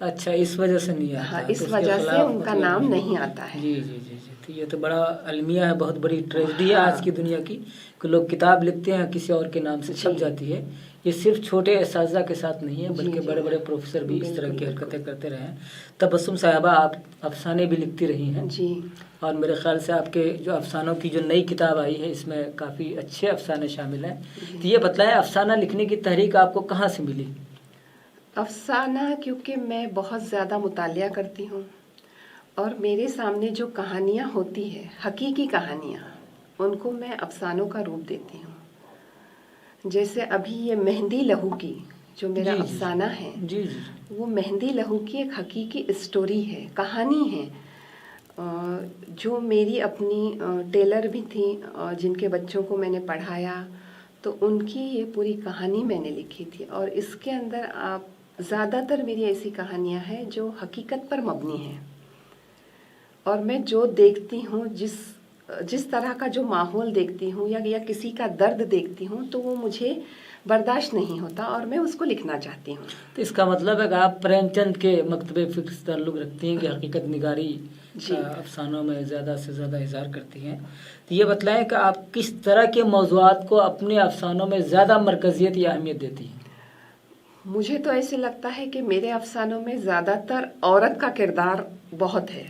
اچھا، اس وجہ سے نہیں آتا؟ ہاں، تو اس کے وجہ سے خلاف ان کا مطلب نام نہیں آتا ہے۔ جی جی جی جی، تو یہ تو بڑا المیہ ہے، بہت بڑی ٹریجڈی ہے ہاں۔ آج کی دنیا کی، کہ لوگ کتاب لکھتے ہیں کسی اور کے نام سے چھپ جی۔ جاتی ہے۔ یہ صرف چھوٹے اساتذہ کے ساتھ نہیں ہے، جی بلکہ جی، بڑے بڑے پروفیسر بھی اس طرح بالکل کی بالکل۔ حرکتیں کرتے رہے ہیں۔ تبسم صاحبہ، آپ افسانے بھی لکھتی رہی ہیں، جی۔ اور میرے خیال سے آپ کے جو افسانوں کی جو نئی کتاب آئی ہے، اس میں کافی اچھے افسانے شامل ہیں۔ تو یہ بتلائیں، افسانہ لکھنے کی تحریک آپ کو کہاں سے ملی؟ افسانہ کیونکہ میں بہت زیادہ مطالعہ کرتی ہوں، اور میرے سامنے جو کہانیاں ہوتی ہیں، حقیقی کہانیاں، ان کو میں افسانوں کا روپ دیتی ہوں۔ جیسے ابھی یہ مہندی لہو کی جو میرا جی جی افسانہ ہے، جی جی وہ مہندی لہو کی ایک حقیقی اسٹوری ہے، کہانی ہے، جو میری اپنی ٹیلر بھی تھیں، جن کے بچوں کو میں نے پڑھایا، تو ان کی یہ پوری کہانی میں نے لکھی تھی۔ اور اس کے اندر زیادہ تر میری ایسی کہانیاں ہیں جو حقیقت پر مبنی ہیں، اور میں جو دیکھتی ہوں، جس طرح کا جو ماحول دیکھتی ہوں یا کسی کا درد دیکھتی ہوں، تو وہ مجھے برداشت نہیں ہوتا اور میں اس کو لکھنا چاہتی ہوں۔ تو اس کا مطلب ہے کہ آپ پریم چند کے مکتبے فکر سے تعلق رکھتی ہیں، کہ حقیقت نگاری جی۔ کا افسانوں میں زیادہ سے زیادہ اظہار کرتی ہیں۔ تو یہ بتلائیں کہ آپ کس طرح کے موضوعات کو اپنے افسانوں میں زیادہ مرکزیت یا اہمیت دیتی ہیں؟ مجھے تو ایسے لگتا ہے کہ میرے افسانوں میں زیادہ تر عورت کا کردار بہت ہے،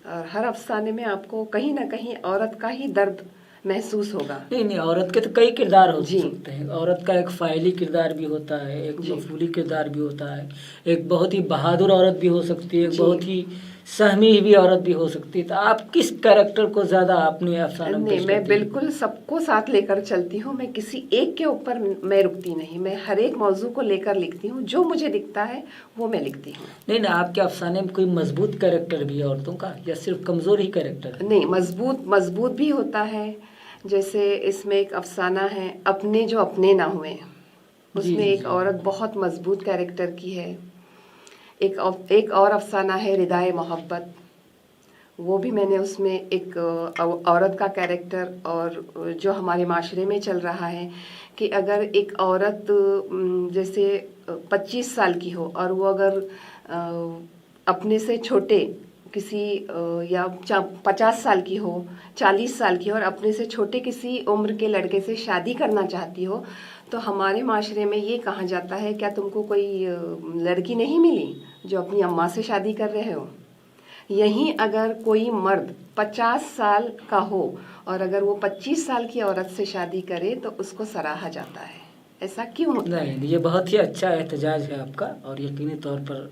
اور ہر افسانے میں آپ کو کہیں نہ کہیں عورت کا ہی درد محسوس ہوگا۔ نہیں، عورت کے تو کئی کردار ہو جی۔ سکتے ہیں۔ عورت کا ایک فاعلی کردار بھی ہوتا ہے، ایک جی۔ مفعولی کردار بھی ہوتا ہے، ایک بہت ہی بہادر عورت بھی ہو سکتی ہے، ایک جی۔ بہت ہی سہمی ہوئی عورت بھی ہو سکتی ہے۔ تو آپ کس کریکٹر کو زیادہ اپنے افسانوں میں نہیں، پیش میں کرتی ہیں؟ بالکل سب کو ساتھ لے کر چلتی ہوں، میں کسی ایک کے اوپر میں رکتی نہیں، میں ہر ایک موضوع کو لے کر لکھتی ہوں، جو مجھے دکھتا ہے وہ میں لکھتی ہوں۔ نہیں، آپ کے افسانے میں کوئی مضبوط کریکٹر بھی ہے عورتوں کا، یا صرف کمزور ہی کریکٹر ہے؟ نہیں، مضبوط بھی ہوتا ہے۔ جیسے اس میں ایک افسانہ ہے، اپنے جو اپنے نہ ہوئے، اس جی میں جی ایک جی۔ عورت بہت مضبوط کیریکٹر کی ہے۔ ایک اور افسانہ ہے ردائے محبت، وہ بھی میں نے اس میں ایک عورت کا کیریکٹر، اور جو ہمارے معاشرے میں چل رہا ہے کہ اگر ایک عورت جیسے 25 سال کی ہو، اور وہ اگر اپنے سے چھوٹے کسی یا 50 سال کی ہو، 40 سال کی ہو، اور اپنے سے چھوٹے کسی عمر کے لڑکے سے شادی کرنا چاہتی ہو، تو ہمارے معاشرے میں یہ کہا جاتا ہے، کیا تم کو کوئی لڑکی نہیں ملی جو اپنی اماں سے شادی کر رہے ہو؟ یہیں اگر کوئی مرد 50 سال کا ہو اور اگر وہ 25 سال کی عورت سے شادی کرے تو اس کو سراہا جاتا ہے۔ ایسا کیوں ہوتا ہے؟ نہیں، یہ بہت ہی اچھا احتجاج ہے آپ کا، اور یقینی طور پر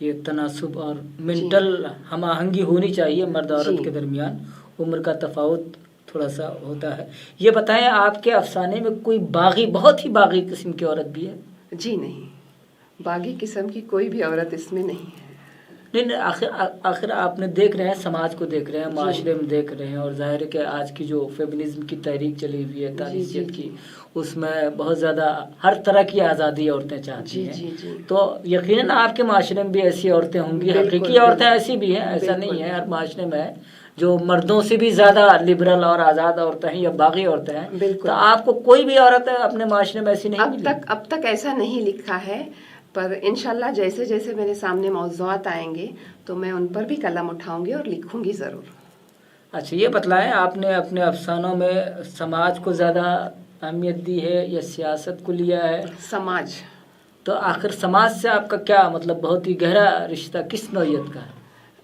یہ تناسب اور منٹل ہم آہنگی ہونی چاہیے مرد عورت کے درمیان، عمر کا تفاوت تھوڑا سا ہوتا ہے۔ یہ بتائیں، آپ کے افسانے میں کوئی باغی، بہت ہی باغی قسم کی عورت بھی ہے؟ جی نہیں، باغی قسم کی کوئی بھی عورت اس میں نہیں ہے۔ نہیں، آخر آپ نے دیکھ رہے ہیں، سماج کو دیکھ رہے ہیں، معاشرے میں دیکھ رہے ہیں، اور ظاہر ہے کہ آج کی جو فیمنزم کی تحریک چلی ہوئی ہے، تانیثیت کی، اس میں بہت زیادہ ہر طرح کی آزادی عورتیں چاہتی ہیں۔ تو یقیناً آپ کے معاشرے میں بھی ایسی عورتیں ہوں گی، حقیقی عورتیں ایسی بھی ہیں، ایسا نہیں ہے، ہر معاشرے میں جو مردوں سے بھی زیادہ لبرل اور آزاد عورتیں ہیں یا باغی عورتیں ہیں۔ تو آپ کو کوئی بھی عورت اپنے معاشرے میں ایسی نہیں ملی؟ اب تک ایسا نہیں لکھا ہے، پر انشاءاللہ جیسے جیسے میرے سامنے موضوعات آئیں گے تو میں ان پر بھی قلم اٹھاؤں گی اور لکھوں گی ضرور۔ اچھا، یہ بتلائیں، آپ نے اپنے افسانوں میں سماج کو زیادہ اہمیت دی ہے یا سیاست کو لیا ہے؟ سماج۔ تو آخر سماج سے آپ کا کیا مطلب، بہت ہی گہرا رشتہ کس نوعیت کا ہے؟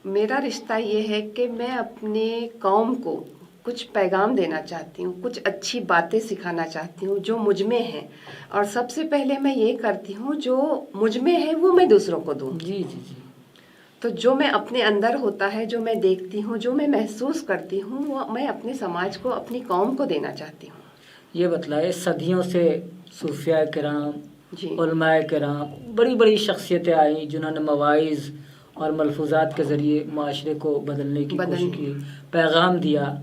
میرا رشتہ یہ ہے کہ میں اپنے قوم کو کچھ پیغام دینا چاہتی ہوں، کچھ اچھی باتیں سکھانا چاہتی ہوں جو مجھ میں ہیں، اور سب سے پہلے میں یہ کرتی ہوں جو مجھ میں ہے وہ میں دوسروں کو دوں۔ جی جی جی۔ تو جو میں اپنے اندر ہوتا ہے، جو میں دیکھتی ہوں، جو میں محسوس کرتی ہوں، وہ میں اپنے سماج کو، اپنی قوم کو دینا چاہتی ہوں۔ یہ بتلائے، صدیوں سے صوفیاء کرام، جی۔ علماء کرام، بڑی بڑی شخصیتیں آئیں جنہوں نے مواعظ اور ملفوظات کے ذریعے معاشرے کو بدلنے کی کوشش کی، پیغام دیا،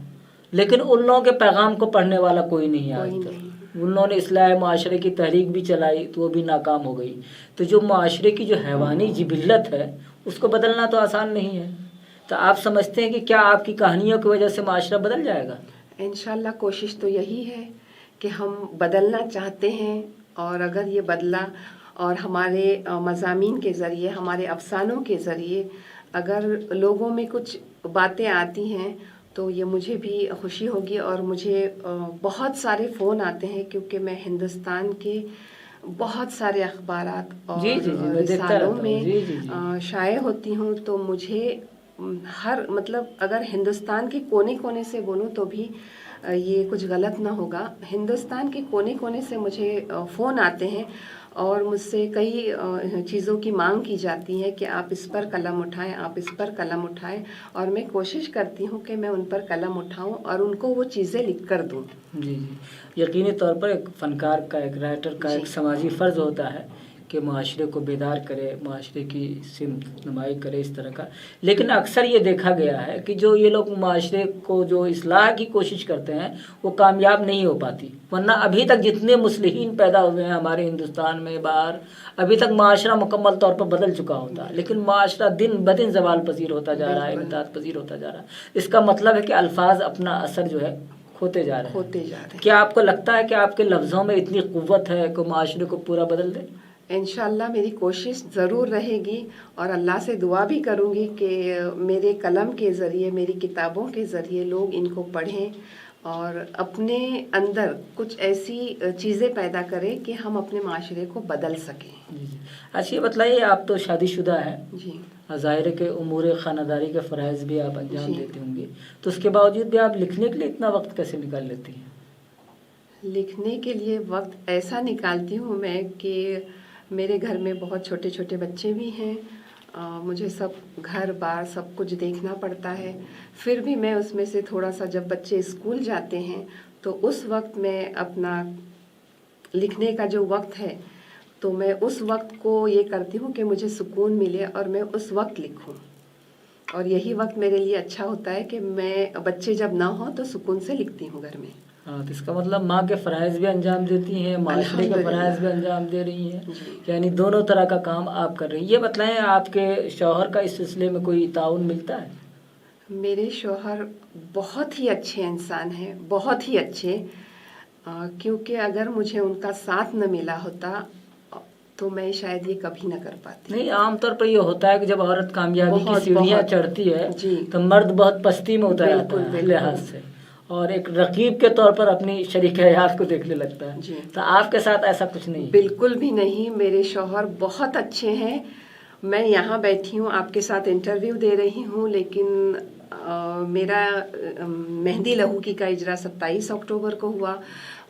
لیکن ان لوگوں کے پیغام کو پڑھنے والا کوئی نہیں آج تک۔ انہوں نے اصلاح معاشرے کی تحریک بھی چلائی تو وہ بھی ناکام ہو گئی۔ تو جو معاشرے کی جو حیوانی جبلت ہے اس کو بدلنا تو آسان نہیں ہے۔ تو آپ سمجھتے ہیں کہ کیا آپ کی کہانیوں کی وجہ سے معاشرہ بدل جائے گا؟ انشاءاللہ کوشش تو یہی ہے کہ ہم بدلنا چاہتے ہیں، اور اگر یہ بدلا اور ہمارے مضامین کے ذریعے، ہمارے افسانوں کے ذریعے اگر لوگوں میں کچھ باتیں آتی ہیں تو یہ مجھے بھی خوشی ہوگی. اور مجھے بہت سارے فون آتے ہیں کیونکہ میں ہندوستان کے بہت سارے اخبارات اور رسالوں میں شائع ہوتی ہوں. تو مجھے مطلب اگر ہندوستان کے کونے کونے سے بولوں تو بھی یہ کچھ غلط نہ ہوگا، ہندوستان کے کونے کونے سے مجھے فون آتے ہیں اور مجھ سے کئی چیزوں کی مانگ کی جاتی ہے کہ آپ اس پر قلم اٹھائیں، آپ اس پر قلم اٹھائیں، اور میں کوشش کرتی ہوں کہ میں ان پر قلم اٹھاؤں اور ان کو وہ چیزیں لکھ کر دوں. جی جی، یقینی طور پر ایک فنکار کا، ایک رائٹر کا ایک سماجی فرض ہوتا ہے کہ معاشرے کو بیدار کرے، معاشرے کی سمت نمائی کرے اس طرح کا. لیکن اکثر یہ دیکھا گیا ہے کہ جو یہ لوگ معاشرے کو جو اصلاح کی کوشش کرتے ہیں وہ کامیاب نہیں ہو پاتی. ورنہ ابھی تک جتنے مصلحین پیدا ہوئے ہیں ہمارے ہندوستان میں، باہر، ابھی تک معاشرہ مکمل طور پر بدل چکا ہوتا ہے، لیکن معاشرہ دن بدن زوال پذیر ہوتا جا رہا ہے، انحطاط پذیر ہوتا جا رہا ہے. اس کا مطلب ہے کہ الفاظ اپنا اثر جو ہے کھوتے جا رہے ہیں. کیا آپ کو لگتا ہے کہ آپ کے لفظوں میں اتنی قوت ہے کہ معاشرے کو پورا بدل دے؟ انشاءاللہ میری کوشش ضرور رہے گی، اور اللہ سے دعا بھی کروں گی کہ میرے قلم کے ذریعے، میری کتابوں کے ذریعے لوگ ان کو پڑھیں اور اپنے اندر کچھ ایسی چیزیں پیدا کریں کہ ہم اپنے معاشرے کو بدل سکیں. اچھا یہ بتلائیے، آپ تو شادی شدہ ہیں. جی. ظاہر ہے کہ امور خانہ داری کے فرائض بھی آپ انجام دیتے ہوں گے، تو اس کے باوجود بھی آپ لکھنے کے لیے اتنا وقت کیسے نکال لیتی ہیں؟ لکھنے کے لیے وقت ایسا نکالتی ہوں میں کہ میرے گھر میں بہت چھوٹے چھوٹے بچے بھی ہیں، مجھے سب گھر بار سب کچھ دیکھنا پڑتا ہے. پھر بھی میں اس میں سے تھوڑا سا، جب بچے اسکول جاتے ہیں تو اس وقت میں اپنا لکھنے کا جو وقت ہے تو میں اس وقت کو یہ کرتی ہوں کہ مجھے سکون ملے اور میں اس وقت لکھوں. اور یہی وقت میرے لیے اچھا ہوتا ہے کہ میں بچے جب نہ ہوں تو سکون سے لکھتی ہوں گھر میں. ہاں، تو اس کا مطلب ماں کے فرائض بھی انجام دیتی ہیں، معاشرے کے فرائض بھی انجام دے رہی ہیں. یعنی دونوں طرح کا کام آپ کر رہی ہیں. یہ بتلائیں، آپ کے شوہر کا اس سلسلے میں کوئی تعاون ملتا ہے؟ میرے شوہر بہت ہی اچھے انسان ہیں، بہت ہی اچھے، کیونکہ اگر مجھے ان کا ساتھ نہ ملا ہوتا تو میں شاید یہ کبھی نہ کر پاتی. نہیں، عام طور پر یہ ہوتا ہے کہ جب عورت کامیابی کی سیڑھیاں چڑھتی ہے تو مرد بہت پستی میں اتر آتا ہے لحاظ سے، اور ایک رقیب کے طور پر اپنی شریک حیات کو دیکھنے لگتا ہے. تو آپ کے ساتھ ایسا کچھ نہیں؟ بالکل بھی نہیں، میرے شوہر بہت اچھے ہیں. میں یہاں بیٹھی ہوں، آپ کے ساتھ انٹرویو دے رہی ہوں، لیکن میرا مہندی لہوکی کا اجرا 27 اکتوبر کو ہوا.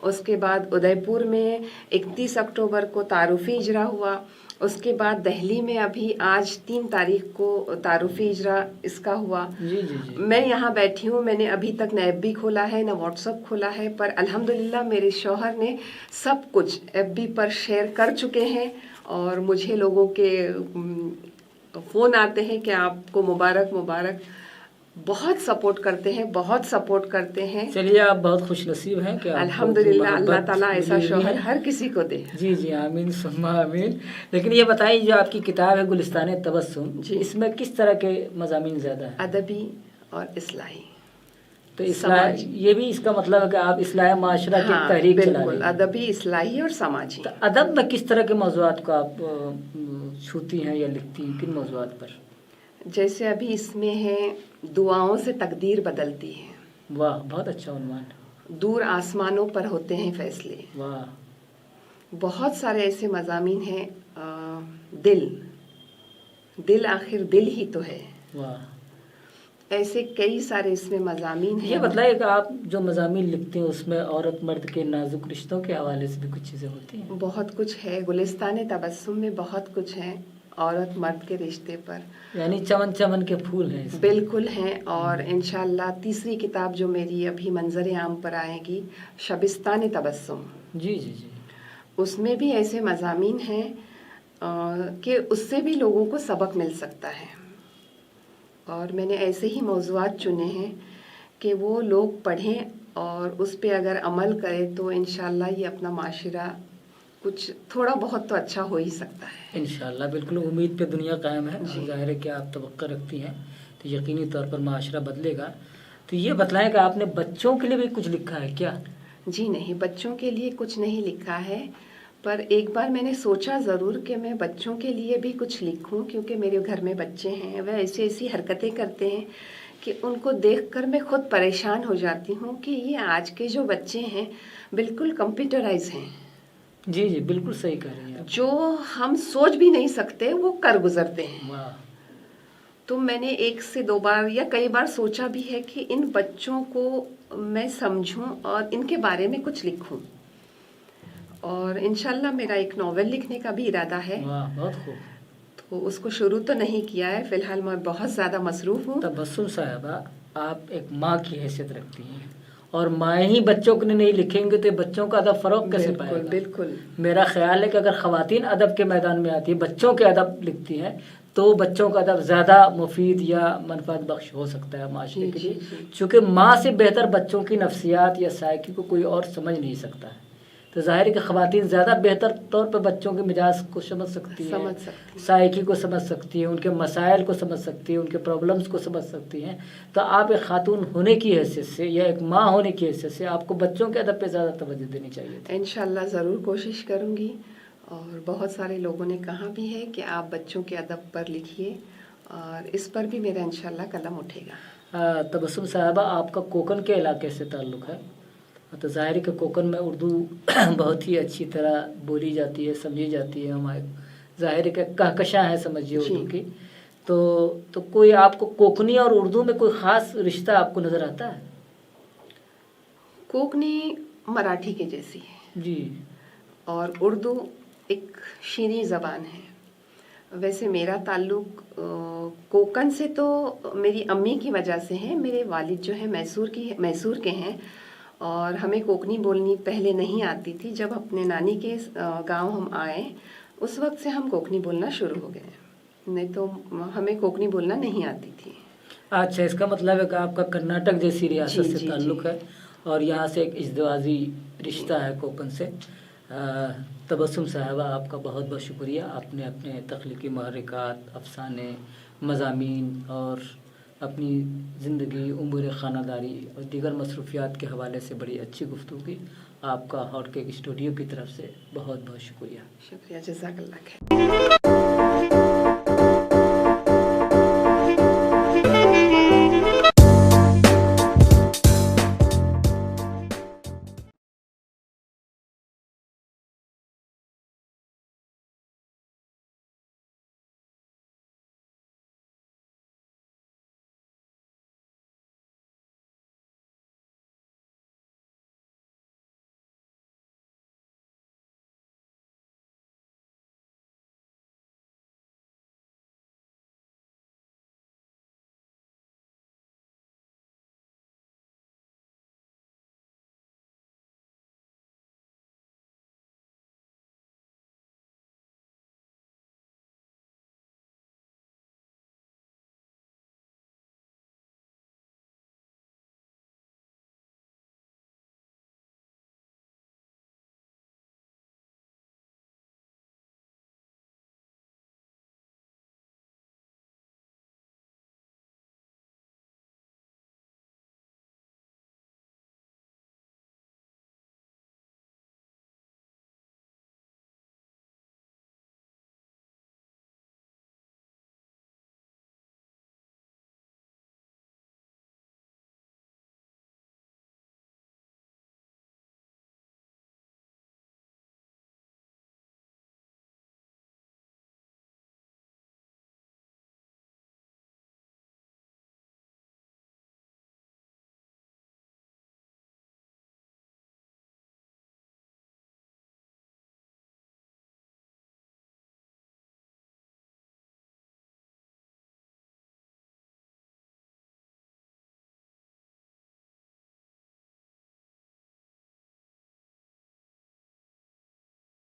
اس کے بعد ادے پور میں 31 اکتوبر کو تعارفی اجرا ہوا. اس کے بعد دہلی میں ابھی آج 3 تاریخ کو تعارفی اجرا اس کا ہوا. میں یہاں بیٹھی ہوں، میں نے ابھی تک نہ ایف بی کھولا ہے نہ واٹس ایپ کھولا ہے، پر الحمدللہ میرے شوہر نے سب کچھ ایف بی پر شیئر کر چکے ہیں. اور مجھے لوگوں کے فون آتے ہیں کہ آپ کو مبارک مبارک. بہت سپورٹ کرتے ہیں، بہت سپورٹ کرتے ہیں. چلیے، آپ بہت خوش نصیب ہیں کہ الحمدللہ اللہ تعالیٰ ایسا شوہر ہر کسی کو دے. جی جی، آمین ثم آمین. لیکن یہ بتائیے، جو آپ کی کتاب ہے گلستان تبسم، اس میں کس طرح کے مضامین زیادہ ہیں؟ ادبی اور اصلاحی. تو اصلاح، یہ بھی اس کا مطلب ہے کہ آپ اصلاح معاشرہ کی تحریک چلا رہے ہیں؟ بالکل، ادبی، اصلاحی اور سماجی. تو ادب میں کس طرح کے موضوعات کو آپ چھوتی ہیں یا لکھتی ہیں؟ کن موضوعات پر؟ جیسے ابھی اس میں ہے دعاؤں سے تقدیر بدلتی ہے. واہ، بہت اچھا عنوان. دور آسمانوں پر ہوتے ہیں فیصلے. واہ. بہت سارے ایسے مضامین ہیں. دل آخر دل ہی تو ہے. واہ. ایسے کئی سارے اس میں مضامین ہیں. یہ بتلائیے کہ آپ جو مضامین لکھتے ہیں اس میں عورت مرد کے نازک رشتوں کے حوالے سے بھی کچھ چیزیں ہوتی ہیں؟ بہت کچھ ہے. گلستان تبسم میں بہت کچھ ہے عورت مرد کے رشتے پر. یعنی چمن چمن کے پھول ہیں. بالکل ہیں. اور انشاءاللہ تیسری کتاب جو میری ابھی منظر عام پر آئے گی، شبستان تبسم. جی جی جی. اس میں بھی ایسے مضامین ہیں کہ اس سے بھی لوگوں کو سبق مل سکتا ہے. اور میں نے ایسے ہی موضوعات چنے ہیں کہ وہ لوگ پڑھیں اور اس پہ اگر عمل کرے تو انشاءاللہ یہ اپنا معاشرہ کچھ تھوڑا بہت تو اچھا ہو ہی سکتا ہے. انشاءاللہ، بالکل امید پہ دنیا قائم ہے. ظاہر ہے کہ آپ توقع رکھتی ہیں تو یقینی طور پر معاشرہ بدلے گا. تو یہ بتلائیں کہ آپ نے بچوں کے لیے بھی کچھ لکھا ہے کیا؟ جی نہیں، بچوں کے لیے کچھ نہیں لکھا ہے. پر ایک بار میں نے سوچا ضرور کہ میں بچوں کے لیے بھی کچھ لکھوں، کیونکہ میرے گھر میں بچے ہیں، وہ ایسی ایسی حرکتیں کرتے ہیں کہ ان کو دیکھ کر میں خود پریشان ہو جاتی ہوں کہ یہ آج کے جو بچے ہیں بالکل کمپیوٹرائز ہیں. جی جی بالکل صحیح کہہ رہی ہیں. جو ہم سوچ بھی نہیں سکتے وہ کر گزرتے ہیں. واہ. تو میں نے ایک سے دو بار یا کئی بار سوچا بھی ہے کہ ان بچوں کو میں سمجھوں اور ان کے بارے میں کچھ لکھوں، اور انشاءاللہ میرا ایک ناول لکھنے کا بھی ارادہ ہے. واہ بہت خوب. تو اس کو شروع تو نہیں کیا ہے، فی الحال میں بہت زیادہ مصروف ہوں. تبسم صاحبہ، آپ ایک ماں کی حیثیت رکھتی ہیں، اور ماں ہی بچوں کو نہیں لکھیں گے تو بچوں کا ادب فروغ کیسے پائے گا؟ بالکل. میرا خیال ہے کہ اگر خواتین ادب کے میدان میں آتی ہیں، بچوں کے ادب لکھتی ہیں، تو بچوں کا ادب زیادہ مفید یا منفعت بخش ہو سکتا ہے معاشرے کے لیے، چونکہ ماں سے بہتر بچوں کی نفسیات یا سائیکی کو کوئی اور سمجھ نہیں سکتا ہے. تو ظاہر ہے کہ خواتین زیادہ بہتر طور پہ بچوں کے مزاج کو سمجھ سکتی ہیں، سائیکی کو سمجھ سکتی ہیں، ان کے مسائل کو سمجھ سکتی ہیں، ان کے پرابلمز کو سمجھ سکتی ہیں. تو آپ ایک خاتون ہونے کی حیثیت سے یا ایک ماں ہونے کی حیثیت سے آپ کو بچوں کے ادب پہ زیادہ توجہ دینی چاہیے. انشاءاللہ ضرور کوشش کروں گی، اور بہت سارے لوگوں نے کہا بھی ہے کہ آپ بچوں کے ادب پر لکھیے، اور اس پر بھی میرا انشاءاللہ قلم اٹھے گا. تبسم صاحبہ، آپ کا کوکن کے علاقے سے تعلق ہے، تو ظاہر ہے کہ کوکن میں اردو بہت ہی اچھی طرح بولی جاتی ہے، سمجھی جاتی ہے. ہمارے ظاہر ہے کہ کہکشاں ہے سمجھیے اردو کی. تو کوئی آپ کو کوکنی اور اردو میں کوئی خاص رشتہ آپ کو نظر آتا ہے؟ کوکنی مراٹھی کے جیسی ہے جی، اور اردو ایک شیریں زبان ہے. ویسے میرا تعلق کوکن سے تو میری امی کی وجہ سے ہے. میرے والد جو ہیں میسور کے ہیں، اور ہمیں کوکنی بولنی پہلے نہیں آتی تھی. جب اپنے نانی کے گاؤں ہم آئے اس وقت سے ہم کوکنی بولنا شروع ہو گئے، نہیں تو ہمیں کوکنی بولنا نہیں آتی تھی. اچھا، اس کا مطلب ہے کہ آپ کا کرناٹک جیسی ریاست سے تعلق ہے، اور یہاں سے ایک ازدواجی رشتہ ہے کوکن سے. تبسم صاحبہ، آپ کا بہت بہت شکریہ. آپ نے اپنے تخلیقی محرکات، افسانے، مضامین اور اپنی زندگی، امور خانہ داری اور دیگر مصروفیات کے حوالے سے بڑی اچھی گفتگو کی. آپ کا ہاٹ کیک اسٹوڈیو کی طرف سے بہت بہت شکریہ. شکریہ، جزاک اللہ خیر.